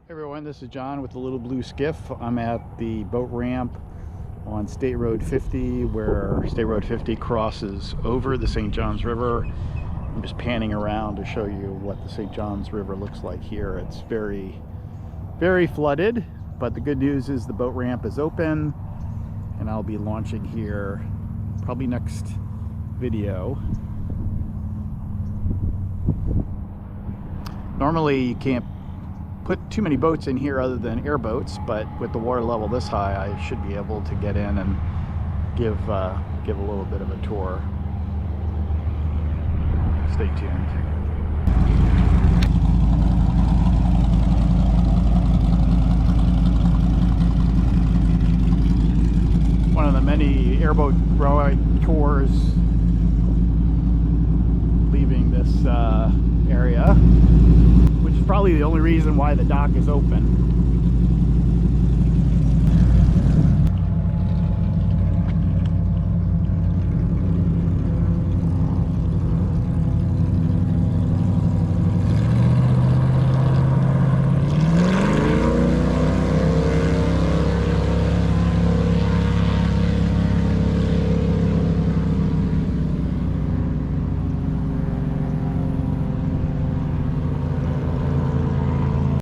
Hey everyone, this is John with the Little Blue Skiff. I'm at the boat ramp on State Road 50 where State Road 50 crosses over the St. Johns River. I'm just panning around to show you what the St. Johns River looks like here. It's very, very flooded, but the good news is the boat ramp is open and I'll be launching here probably next video. Normally you can't put too many boats in here other than airboats, but with the water level this high, I should be able to get in and give a little bit of a tour. Stay tuned. One of the many airboat ride tours leaving this area, which is probably the only reason why the dock is open.